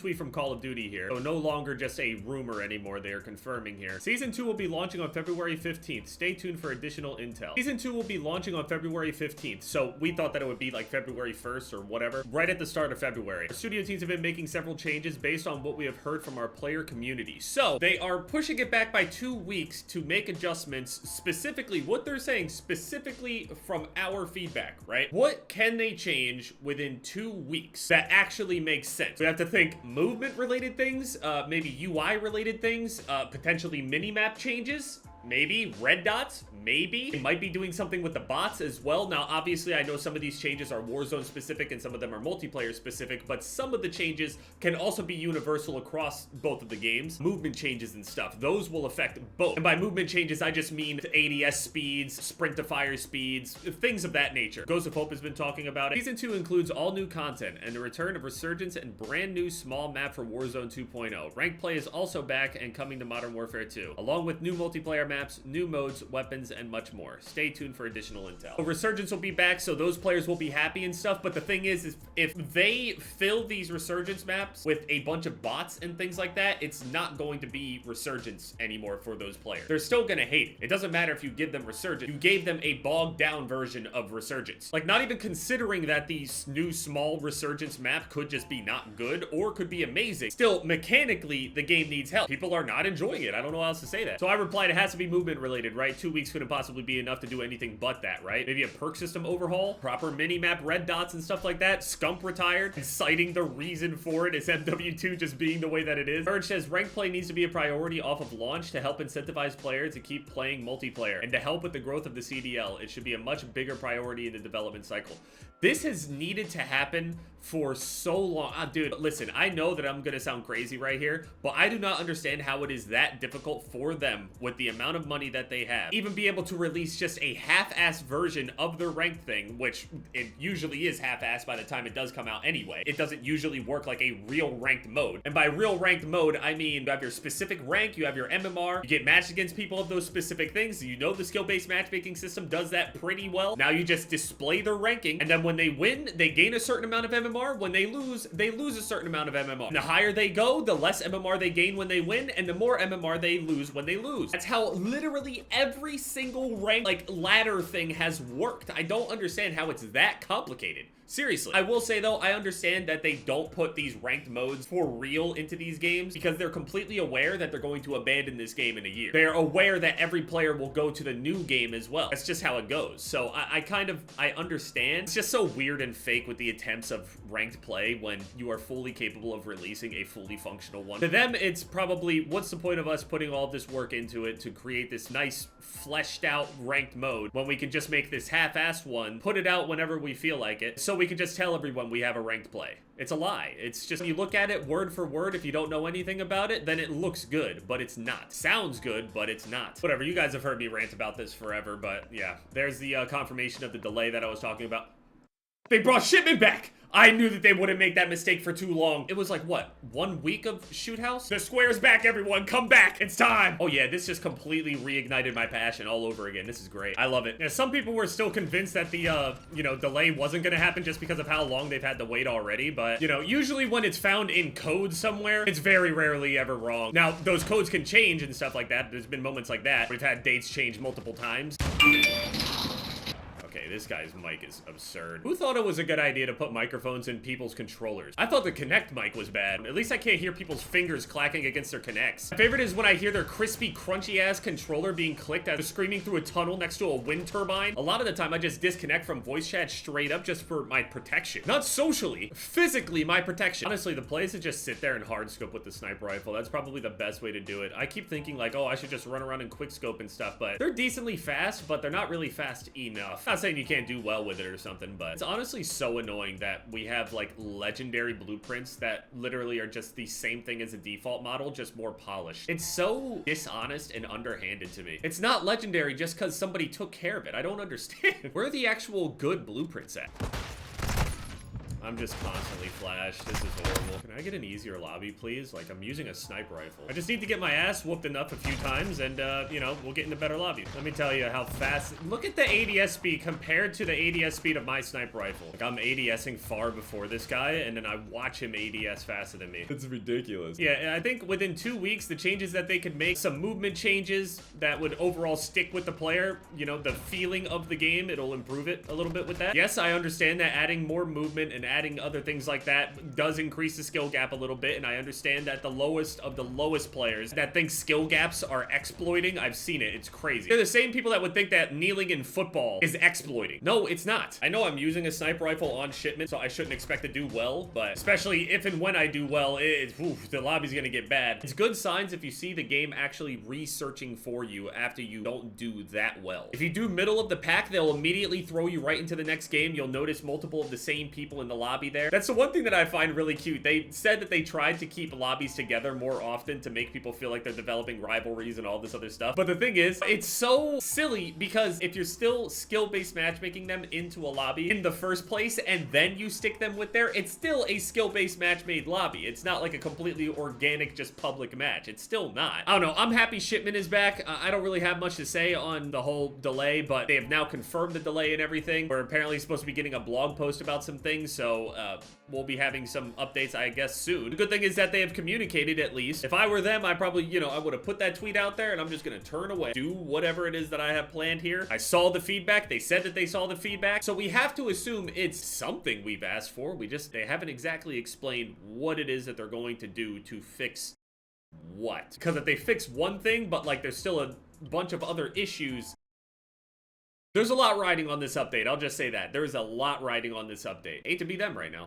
tweet from Call of Duty here. So no longer just a rumor anymore, they are confirming here. Season 2 will be launching on February 15th. Stay tuned for additional intel. Season 2 will be launching on February 15th. So we thought that it would be like February 1st or whatever, right at the start of February. Our studio teams have been making several changes based on what we have heard from our player community. So they are pushing it back by 2 weeks to make adjustments, specifically what they're saying specifically from our feedback, right? What can they change within 2 weeks that actually makes sense? We have to think movement related things, maybe UI related things, potentially mini-map changes. Maybe red dots, maybe. They might be doing something with the bots as well. Now, obviously, I know some of these changes are Warzone specific and some of them are multiplayer specific, but some of the changes can also be universal across both of the games. Movement changes and stuff, those will affect both. And by movement changes, I just mean ADS speeds, sprint to fire speeds, things of that nature. Ghost of Hope has been talking about it. Season 2 includes all new content and the return of Resurgence and brand new small map for Warzone 2.0. Ranked play is also back and coming to Modern Warfare 2, along with new multiplayer maps, new modes, weapons, and much more. Stay tuned for additional intel. So Resurgence will be back, so those players will be happy and stuff, but the thing is if they fill these Resurgence maps with a bunch of bots and things like that, it's not going to be Resurgence anymore for those players. They're still gonna hate it. It doesn't matter if you give them Resurgence. You gave them a bogged down version of Resurgence. Like, not even considering that these new small Resurgence map could just be not good or could be amazing. Still, mechanically, the game needs help. People are not enjoying it. I don't know how else to say that. So I replied, it has to be movement related, right? 2 weeks couldn't possibly be enough to do anything but that, right? Maybe a perk system overhaul, proper mini-map red dots and stuff like that. Scump retired, and citing the reason for it is MW2 just being the way that it is. Urge says ranked play needs to be a priority off of launch to help incentivize players to keep playing multiplayer, and to help with the growth of the CDL, it should be a much bigger priority in the development cycle. This has needed to happen for so long. Dude, listen, I know that I'm gonna sound crazy right here, but I do not understand how it is that difficult for them with the amount of money that they have. Even be able to release just a half-assed version of the ranked thing, which it usually is half-assed by the time it does come out anyway. It doesn't usually work like a real ranked mode. And by real ranked mode, I mean you have your specific rank, you have your MMR, you get matched against people of those specific things. You know the skill-based matchmaking system does that pretty well. Now you just display their ranking, and then when they win, they gain a certain amount of MMR. When they lose a certain amount of MMR. And the higher they go, the less MMR they gain when they win, and the more MMR they lose when they lose. That's how literally every single rank, like, ladder thing has worked. I don't understand how it's that complicated. Seriously. I will say though, I understand that they don't put these ranked modes for real into these games because they're completely aware that they're going to abandon this game in a year. They're aware that every player will go to the new game as well. That's just how it goes. So I understand. It's just so weird and fake with the attempts of ranked play when you are fully capable of releasing a fully functional one. To them, it's probably, what's the point of us putting all this work into it to create this nice fleshed out ranked mode when we can just make this half-assed one, put it out whenever we feel like it, so we can just tell everyone we have a ranked play. It's a lie. It's just, you look at it word for word, if you don't know anything about it, then it looks good, but it's not. Sounds good, but it's not. Whatever, you guys have heard me rant about this forever, but yeah. There's the confirmation of the delay that I was talking about. They brought shipment back! I knew that they wouldn't make that mistake for too long. It was like, what, 1 week of Shoot House? The square's back, everyone. Come back. It's time. Oh yeah, this just completely reignited my passion all over again. This is great. I love it. Now, some people were still convinced that the, delay wasn't gonna happen just because of how long they've had to wait already. But, usually when it's found in code somewhere, it's very rarely ever wrong. Now, those codes can change and stuff like that. There's been moments like that. We've had dates change multiple times. Okay, this guy's mic is absurd. Who thought it was a good idea to put microphones in people's controllers? I thought the Kinect mic was bad. At least I can't hear people's fingers clacking against their Kinects. My favorite is when I hear their crispy, crunchy-ass controller being clicked as they're screaming through a tunnel next to a wind turbine. A lot of the time, I just disconnect from voice chat straight up just for my protection. Not socially, physically my protection. Honestly, the play is to just sit there and hard scope with the sniper rifle. That's probably the best way to do it. I keep thinking like, oh, I should just run around and quick scope and stuff, but they're decently fast, but they're not really fast enough. Not saying you can't do well with it or something, but it's honestly so annoying that we have like legendary blueprints that literally are just the same thing as a default model, just more polished. It's so dishonest and underhanded to me. It's not legendary just because somebody took care of it. I don't understand. Where are the actual good blueprints at? I'm just constantly flashed. This is horrible. Can I get an easier lobby, please? Like, I'm using a sniper rifle. I just need to get my ass whooped enough a few times, and, you know, we'll get into better lobby. Let me tell you how fast... Look at the ADS speed compared to the ADS speed of my sniper rifle. Like, I'm ADSing far before this guy, and then I watch him ADS faster than me. It's ridiculous. Yeah, I think within 2 weeks, the changes that they could make, some movement changes that would overall stick with the player, you know, the feeling of the game, it'll improve it a little bit with that. Yes, I understand that adding more movement and adding other things like that does increase the skill gap a little bit, and I understand that the lowest of the lowest players that think skill gaps are exploiting, I've seen it, it's crazy. They're the same people that would think that kneeling in football is exploiting. No, it's not. I know I'm using a sniper rifle on shipment, so I shouldn't expect to do well, but especially if and when I do well, the lobby's gonna get bad. It's good signs if you see the game actually researching for you after you don't do that well. If you do middle of the pack, they'll immediately throw you right into the next game. You'll notice multiple of the same people in the lobby there. That's the one thing that I find really cute. They said that they tried to keep lobbies together more often to make people feel like they're developing rivalries and all this other stuff. But the thing is, it's so silly because if you're still skill-based matchmaking them into a lobby in the first place and then you stick them with there, it's still a skill-based match-made lobby. It's not like a completely organic, just public match. It's still not. I don't know. I'm happy shipment is back. I don't really have much to say on the whole delay, but they have now confirmed the delay and everything. We're apparently supposed to be getting a blog post about some things, so we'll be having some updates, I guess, soon. The good thing is that they have communicated at least. If I were them, I probably, you know, I would have put that tweet out there and I'm just gonna turn away. Do whatever it is that I have planned here. I saw the feedback. They said that they saw the feedback. So we have to assume it's something we've asked for. They haven't exactly explained what it is that they're going to do to fix what. Because if they fix one thing, but like there's still a bunch of other issues, there's a lot riding on this update. I'll just say that. There's a lot riding on this update. Hate to be them right now.